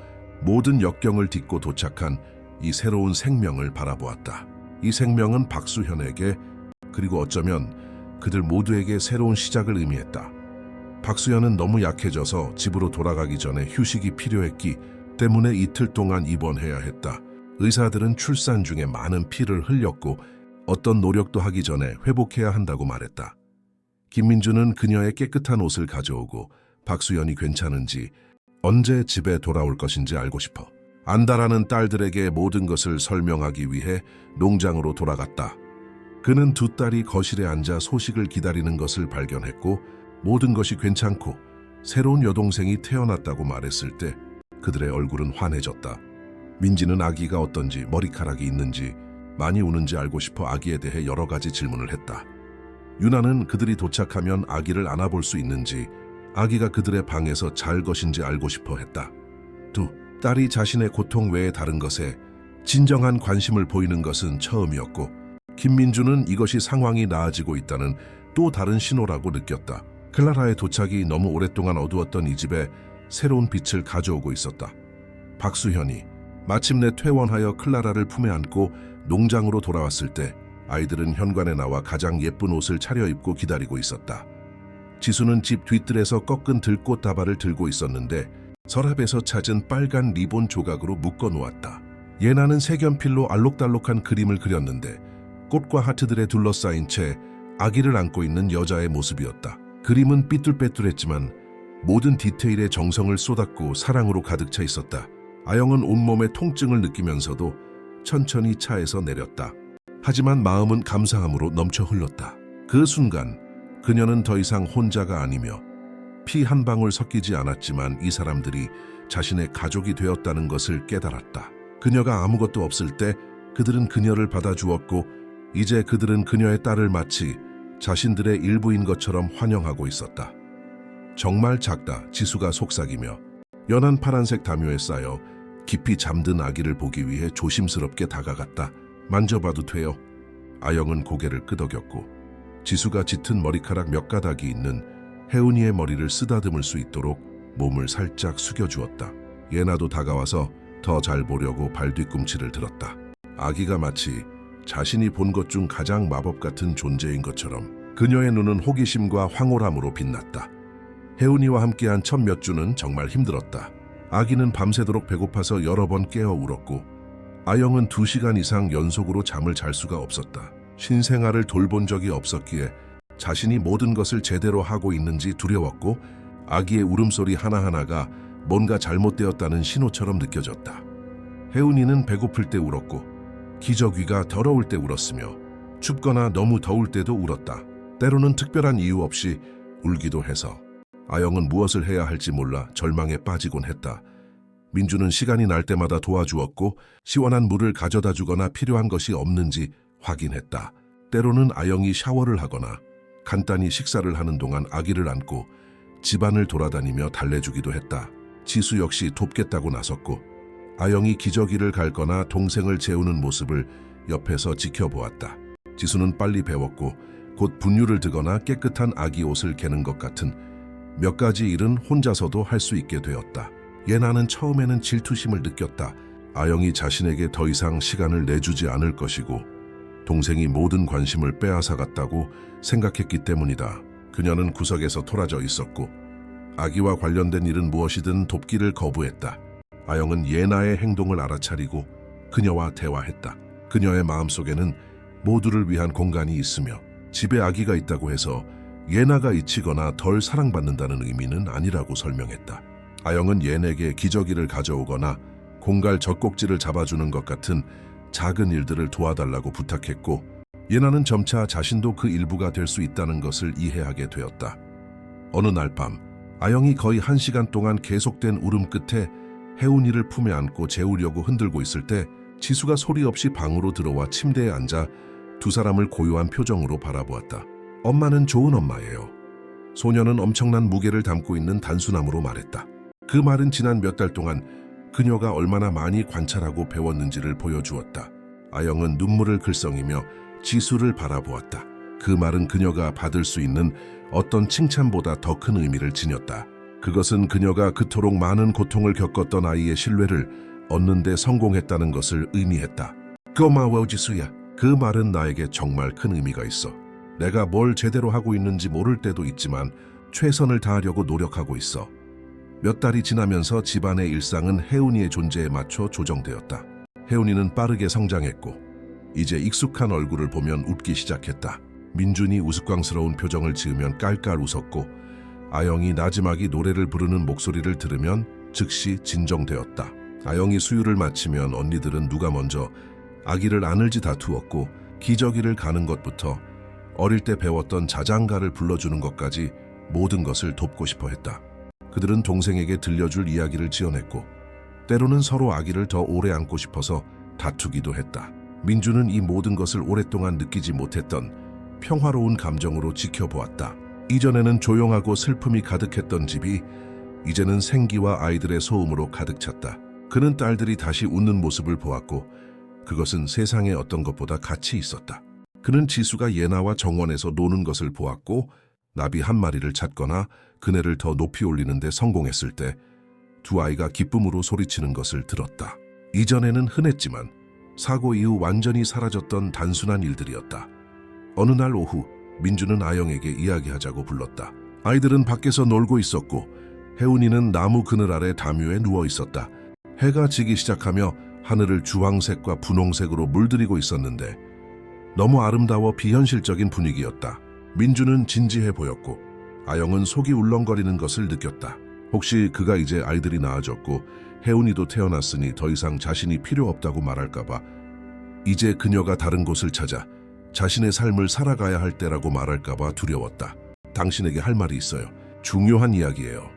A: 모든 역경을 딛고 도착한 이 새로운 생명을 바라보았다. 이 생명은 박수현에게 그리고 어쩌면 그들 모두에게 새로운 시작을 의미했다. 박수현은 너무 약해져서 집으로 돌아가기 전에 휴식이 필요했기 때문에 이틀 동안 입원해야 했다. 의사들은 출산 중에 많은 피를 흘렸고 어떤 노력도 하기 전에 회복해야 한다고 말했다. 김민주는 그녀의 깨끗한 옷을 가져오고 박수현이 괜찮은지 언제 집에 돌아올 것인지 알고 싶어 안다라는 딸들에게 모든 것을 설명하기 위해 농장으로 돌아갔다. 그는 두 딸이 거실에 앉아 소식을 기다리는 것을 발견했고 모든 것이 괜찮고 새로운 여동생이 태어났다고 말했을 때 그들의 얼굴은 환해졌다. 민지는 아기가 어떤지 머리카락이 있는지 많이 우는지 알고 싶어 아기에 대해 여러 가지 질문을 했다. 유나는 그들이 도착하면 아기를 안아볼 수 있는지, 아기가 그들의 방에서 잘 것인지 알고 싶어 했다. 딸이 자신의 고통 외에 다른 것에 진정한 관심을 보이는 것은 처음이었고, 김민주는 이것이 상황이 나아지고 있다는 또 다른 신호라고 느꼈다. 클라라의 도착이 너무 오랫동안 어두웠던 이 집에 새로운 빛을 가져오고 있었다. 박수현이 마침내 퇴원하여 클라라를 품에 안고 농장으로 돌아왔을 때 아이들은 현관에 나와 가장 예쁜 옷을 차려입고 기다리고 있었다. 지수는 집 뒤뜰에서 꺾은 들꽃 다발을 들고 있었는데 서랍에서 찾은 빨간 리본 조각으로 묶어 놓았다. 예나는 색연필로 알록달록한 그림을 그렸는데 꽃과 하트들에 둘러싸인 채 아기를 안고 있는 여자의 모습이었다. 그림은 삐뚤빼뚤했지만 모든 디테일에 정성을 쏟았고 사랑으로 가득 차 있었다. 아영은 온몸에 통증을 느끼면서도 천천히 차에서 내렸다. 하지만 마음은 감사함으로 넘쳐 흘렀다. 그 순간 그녀는 더 이상 혼자가 아니며 피 한 방울 섞이지 않았지만 이 사람들이 자신의 가족이 되었다는 것을 깨달았다. 그녀가 아무것도 없을 때 그들은 그녀를 받아주었고 이제 그들은 그녀의 딸을 마치 자신들의 일부인 것처럼 환영하고 있었다. 정말 작다. 지수가 속삭이며 연한 파란색 담요에 쌓여 깊이 잠든 아기를 보기 위해 조심스럽게 다가갔다. 만져봐도 돼요? 아영은 고개를 끄덕였고 지수가 짙은 머리카락 몇 가닥이 있는 혜은이의 머리를 쓰다듬을 수 있도록 몸을 살짝 숙여주었다. 예나도 다가와서 더 잘 보려고 발 뒤꿈치를 들었다. 아기가 마치 자신이 본 것 중 가장 마법 같은 존재인 것처럼 그녀의 눈은 호기심과 황홀함으로 빛났다. 혜은이와 함께한 첫 몇 주는 정말 힘들었다. 아기는 밤새도록 배고파서 여러 번 깨어 울었고 아영은 2시간 이상 연속으로 잠을 잘 수가 없었다. 신생아를 돌본 적이 없었기에 자신이 모든 것을 제대로 하고 있는지 두려웠고 아기의 울음소리 하나하나가 뭔가 잘못되었다는 신호처럼 느껴졌다. 혜은이는 배고플 때 울었고 기저귀가 더러울 때 울었으며 춥거나 너무 더울 때도 울었다. 때로는 특별한 이유 없이 울기도 해서 아영은 무엇을 해야 할지 몰라 절망에 빠지곤 했다. 민주는 시간이 날 때마다 도와주었고 시원한 물을 가져다 주거나 필요한 것이 없는지 확인했다. 때로는 아영이 샤워를 하거나 간단히 식사를 하는 동안 아기를 안고 집안을 돌아다니며 달래주기도 했다. 지수 역시 돕겠다고 나섰고 아영이 기저귀를 갈거나 동생을 재우는 모습을 옆에서 지켜보았다. 지수는 빨리 배웠고 곧 분유를 드거나 깨끗한 아기 옷을 개는 것 같은 몇 가지 일은 혼자서도 할 수 있게 되었다. 예나는 처음에는 질투심을 느꼈다. 아영이 자신에게 더 이상 시간을 내주지 않을 것이고 동생이 모든 관심을 빼앗아갔다고 생각했기 때문이다. 그녀는 구석에서 토라져 있었고 아기와 관련된 일은 무엇이든 돕기를 거부했다. 아영은 예나의 행동을 알아차리고 그녀와 대화했다. 그녀의 마음속에는 모두를 위한 공간이 있으며 집에 아기가 있다고 해서 예나가 잊히거나 덜 사랑받는다는 의미는 아니라고 설명했다. 아영은 예나에게 기저귀를 가져오거나 공갈 젖꼭지를 잡아주는 것 같은 작은 일들을 도와달라고 부탁했고 예나는 점차 자신도 그 일부가 될 수 있다는 것을 이해하게 되었다. 어느 날 밤 아영이 거의 1시간 동안 계속된 울음 끝에 혜은이를 품에 안고 재우려고 흔들고 있을 때 지수가 소리 없이 방으로 들어와 침대에 앉아 두 사람을 고요한 표정으로 바라보았다. 엄마는 좋은 엄마예요. 소녀는 엄청난 무게를 담고 있는 단수남으로 말했다. 그 말은 지난 몇 달 동안 그녀가 얼마나 많이 관찰하고 배웠는지를 보여주었다. 아영은 눈물을 글썽이며 지수를 바라보았다. 그 말은 그녀가 받을 수 있는 어떤 칭찬보다 더 큰 의미를 지녔다. 그것은 그녀가 그토록 많은 고통을 겪었던 아이의 신뢰를 얻는 데 성공했다는 것을 의미했다. 고마워 지수야. 그 말은 나에게 정말 큰 의미가 있어. 내가 뭘 제대로 하고 있는지 모를 때도 있지만 최선을 다하려고 노력하고 있어. 몇 달이 지나면서 집안의 일상은 혜은이의 존재에 맞춰 조정되었다. 혜은이는 빠르게 성장했고 이제 익숙한 얼굴을 보면 웃기 시작했다. 민준이 우스꽝스러운 표정을 지으면 깔깔 웃었고 아영이 나지막이 노래를 부르는 목소리를 들으면 즉시 진정되었다. 아영이 수유를 마치면 언니들은 누가 먼저 아기를 안을지 다투었고 기저귀를 가는 것부터 어릴 때 배웠던 자장가를 불러주는 것까지 모든 것을 돕고 싶어 했다. 그들은 동생에게 들려줄 이야기를 지어냈고 때로는 서로 아기를 더 오래 안고 싶어서 다투기도 했다. 민주는 이 모든 것을 오랫동안 느끼지 못했던 평화로운 감정으로 지켜보았다. 이전에는 조용하고 슬픔이 가득했던 집이 이제는 생기와 아이들의 소음으로 가득 찼다. 그는 딸들이 다시 웃는 모습을 보았고 그것은 세상에 어떤 것보다 가치 있었다. 그는 지수가 예나와 정원에서 노는 것을 보았고 나비 한 마리를 찾거나 그네를 더 높이 올리는 데 성공했을 때 두 아이가 기쁨으로 소리치는 것을 들었다. 이전에는 흔했지만 사고 이후 완전히 사라졌던 단순한 일들이었다. 어느 날 오후 민주는 아영에게 이야기하자고 불렀다. 아이들은 밖에서 놀고 있었고 혜운이는 나무 그늘 아래 담요에 누워 있었다. 해가 지기 시작하며 하늘을 주황색과 분홍색으로 물들이고 있었는데 너무 아름다워 비현실적인 분위기였다. 민주는 진지해 보였고 아영은 속이 울렁거리는 것을 느꼈다. 혹시 그가 이제 아이들이 낳아졌고 혜운이도 태어났으니 더 이상 자신이 필요 없다고 말할까봐, 이제 그녀가 다른 곳을 찾아 자신의 삶을 살아가야 할 때라고 말할까봐 두려웠다. 당신에게 할 말이 있어요. 중요한 이야기예요.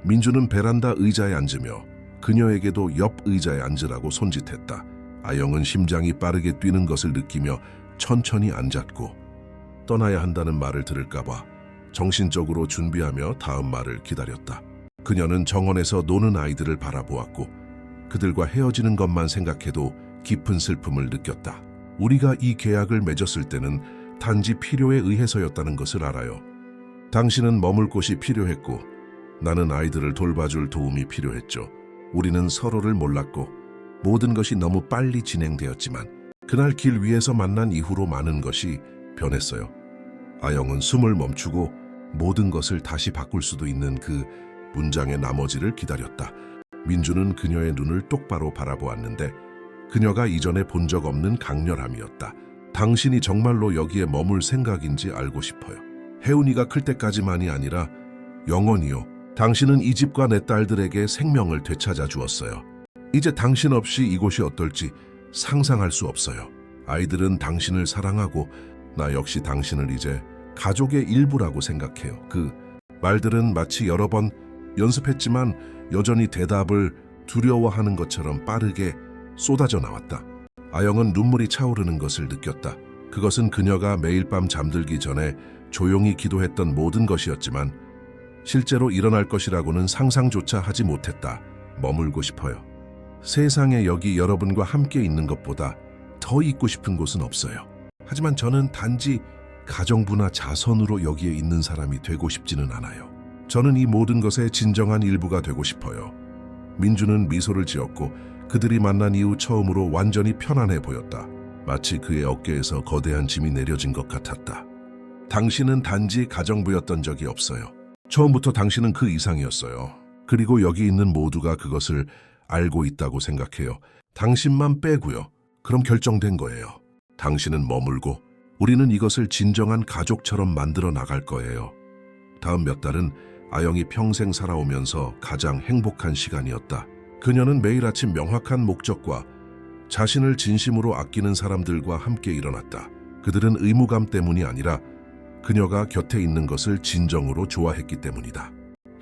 A: 민주는 베란다 의자에 앉으며 그녀에게도 옆 의자에 앉으라고 손짓했다. 아영은 심장이 빠르게 뛰는 것을 느끼며 천천히 앉았고 떠나야 한다는 말을 들을까봐 정신적으로 준비하며 다음 말을 기다렸다. 그녀는 정원에서 노는 아이들을 바라보았고 그들과 헤어지는 것만 생각해도 깊은 슬픔을 느꼈다. 우리가 이 계약을 맺었을 때는 단지 필요에 의해서였다는 것을 알아요. 당신은 머물 곳이 필요했고 나는 아이들을 돌봐줄 도움이 필요했죠. 우리는 서로를 몰랐고 모든 것이 너무 빨리 진행되었지만 그날 길 위에서 만난 이후로 많은 것이 변했어요. 아영은 숨을 멈추고 모든 것을 다시 바꿀 수도 있는 그 문장의 나머지를 기다렸다. 민주는 그녀의 눈을 똑바로 바라보았는데 그녀가 이전에 본 적 없는 강렬함이었다. 당신이 정말로 여기에 머물 생각인지 알고 싶어요. 혜운이가 클 때까지만이 아니라 영원히요. 당신은 이 집과 내 딸들에게 생명을 되찾아 주었어요. 이제 당신 없이 이곳이 어떨지 상상할 수 없어요. 아이들은 당신을 사랑하고 나 역시 당신을 이제 가족의 일부라고 생각해요. 그 말들은 마치 여러 번 연습했지만 여전히 대답을 두려워하는 것처럼 빠르게 쏟아져 나왔다. 아영은 눈물이 차오르는 것을 느꼈다. 그것은 그녀가 매일 밤 잠들기 전에 조용히 기도했던 모든 것이었지만 실제로 일어날 것이라고는 상상조차 하지 못했다. 머물고 싶어요. 세상에 여기 여러분과 함께 있는 것보다 더 있고 싶은 곳은 없어요. 하지만 저는 단지 가정부나 자선으로 여기에 있는 사람이 되고 싶지는 않아요. 저는 이 모든 것의 진정한 일부가 되고 싶어요. 민주는 미소를 지었고 그들이 만난 이후 처음으로 완전히 편안해 보였다. 마치 그의 어깨에서 거대한 짐이 내려진 것 같았다. 당신은 단지 가정부였던 적이 없어요. 처음부터 당신은 그 이상이었어요. 그리고 여기 있는 모두가 그것을 알고 있다고 생각해요. 당신만 빼고요. 그럼 결정된 거예요. 당신은 머물고 우리는 이것을 진정한 가족처럼 만들어 나갈 거예요. 다음 몇 달은 아영이 평생 살아오면서 가장 행복한 시간이었다. 그녀는 매일 아침 명확한 목적과 자신을 진심으로 아끼는 사람들과 함께 일어났다. 그들은 의무감 때문이 아니라 그녀가 곁에 있는 것을 진정으로 좋아했기 때문이다.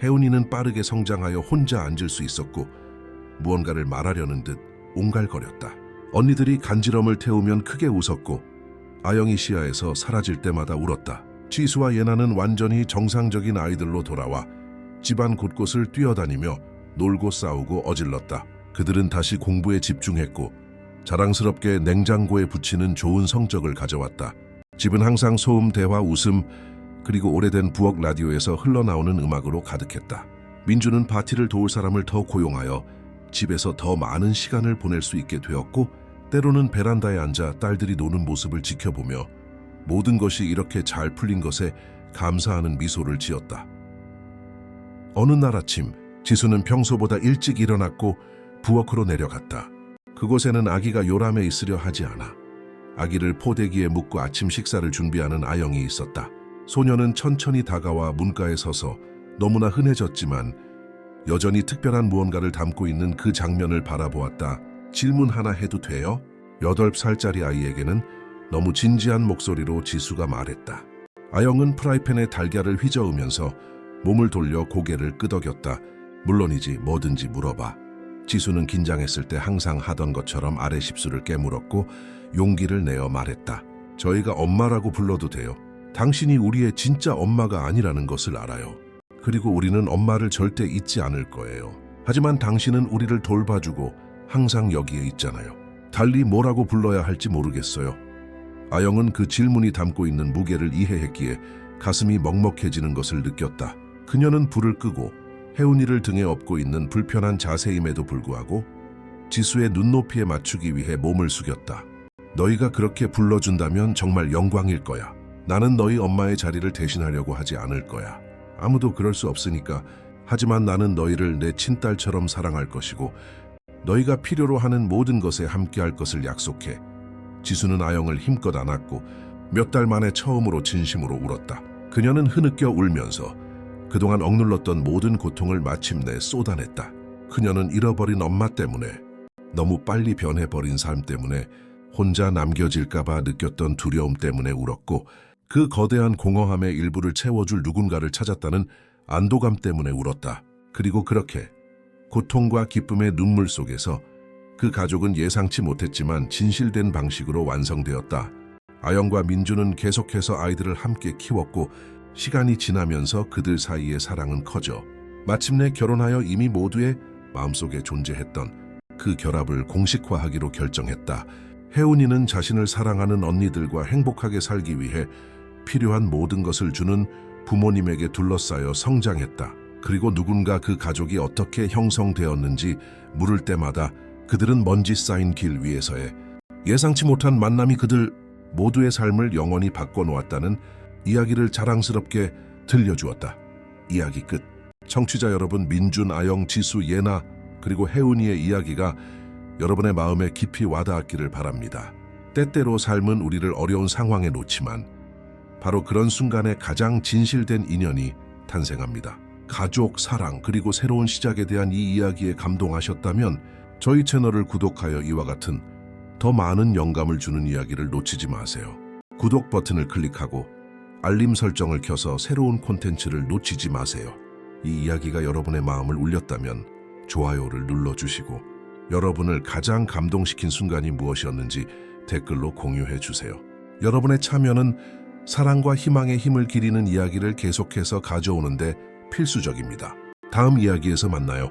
A: 혜운이는 빠르게 성장하여 혼자 앉을 수 있었고 무언가를 말하려는 듯 옹갈거렸다. 언니들이 간지럼을 태우면 크게 웃었고 아영이 시야에서 사라질 때마다 울었다. 지수와 예나는 완전히 정상적인 아이들로 돌아와 집안 곳곳을 뛰어다니며 놀고 싸우고 어질렀다. 그들은 다시 공부에 집중했고 자랑스럽게 냉장고에 붙이는 좋은 성적을 가져왔다. 집은 항상 소음, 대화, 웃음, 그리고 오래된 부엌 라디오에서 흘러나오는 음악으로 가득했다. 민주는 파티를 도울 사람을 더 고용하여 집에서 더 많은 시간을 보낼 수 있게 되었고 때로는 베란다에 앉아 딸들이 노는 모습을 지켜보며 모든 것이 이렇게 잘 풀린 것에 감사하는 미소를 지었다. 어느 날 아침 지수는 평소보다 일찍 일어났고 부엌으로 내려갔다. 그곳에는 아기가 요람해 있으려 하지 않아 아기를 포대기에 묻고 아침 식사를 준비하는 아영이 있었다. 소녀는 천천히 다가와 문가에 서서 너무나 흔해졌지만 여전히 특별한 무언가를 담고 있는 그 장면을 바라보았다. 질문 하나 해도 돼요? 8살짜리 아이에게는 너무 진지한 목소리로 지수가 말했다. 아영은 프라이팬에 달걀을 휘저으면서 몸을 돌려 고개를 끄덕였다. 물론이지, 뭐든지 물어봐. 지수는 긴장했을 때 항상 하던 것처럼 아래 십수를 깨물었고 용기를 내어 말했다. 저희가 엄마라고 불러도 돼요? 당신이 우리의 진짜 엄마가 아니라는 것을 알아요. 그리고 우리는 엄마를 절대 잊지 않을 거예요. 하지만 당신은 우리를 돌봐주고 항상 여기에 있잖아요. 달리 뭐라고 불러야 할지 모르겠어요. 아영은 그 질문이 담고 있는 무게를 이해했기에 가슴이 먹먹해지는 것을 느꼈다. 그녀는 불을 끄고 혜운이를 등에 업고 있는 불편한 자세임에도 불구하고 지수의 눈높이에 맞추기 위해 몸을 숙였다. 너희가 그렇게 불러준다면 정말 영광일 거야. 나는 너희 엄마의 자리를 대신하려고 하지 않을 거야. 아무도 그럴 수 없으니까. 하지만 나는 너희를 내 친딸처럼 사랑할 것이고 너희가 필요로 하는 모든 것에 함께할 것을 약속해. 지수는 아영을 힘껏 안았고 몇 달 만에 처음으로 진심으로 울었다. 그녀는 흐느껴 울면서 그동안 억눌렀던 모든 고통을 마침내 쏟아냈다. 그녀는 잃어버린 엄마 때문에, 너무 빨리 변해버린 삶 때문에, 혼자 남겨질까봐 느꼈던 두려움 때문에 울었고 그 거대한 공허함의 일부를 채워줄 누군가를 찾았다는 안도감 때문에 울었다. 그리고 그렇게 고통과 기쁨의 눈물 속에서 그 가족은 예상치 못했지만 진실된 방식으로 완성되었다. 아영과 민주는 계속해서 아이들을 함께 키웠고 시간이 지나면서 그들 사이의 사랑은 커져 마침내 결혼하여 이미 모두의 마음속에 존재했던 그 결합을 공식화하기로 결정했다. 혜운이는 자신을 사랑하는 언니들과 행복하게 살기 위해 필요한 모든 것을 주는 부모님에게 둘러싸여 성장했다. 그리고 누군가 그 가족이 어떻게 형성되었는지 물을 때마다 그들은 먼지 쌓인 길 위에서의 예상치 못한 만남이 그들 모두의 삶을 영원히 바꿔놓았다는 이야기를 자랑스럽게 들려주었다. 이야기 끝. 청취자 여러분, 민준, 아영, 지수, 예나 그리고 혜운이의 이야기가 여러분의 마음에 깊이 와닿았기를 바랍니다. 때때로 삶은 우리를 어려운 상황에 놓지만 바로 그런 순간에 가장 진실된 인연이 탄생합니다. 가족, 사랑, 그리고 새로운 시작에 대한 이 이야기에 감동하셨다면 저희 채널을 구독하여 이와 같은 더 많은 영감을 주는 이야기를 놓치지 마세요. 구독 버튼을 클릭하고 알림 설정을 켜서 새로운 콘텐츠를 놓치지 마세요. 이 이야기가 여러분의 마음을 울렸다면 좋아요를 눌러주시고 여러분을 가장 감동시킨 순간이 무엇이었는지 댓글로 공유해 주세요. 여러분의 참여는 사랑과 희망의 힘을 기리는 이야기를 계속해서 가져오는데 필수적입니다. 다음 이야기에서 만나요.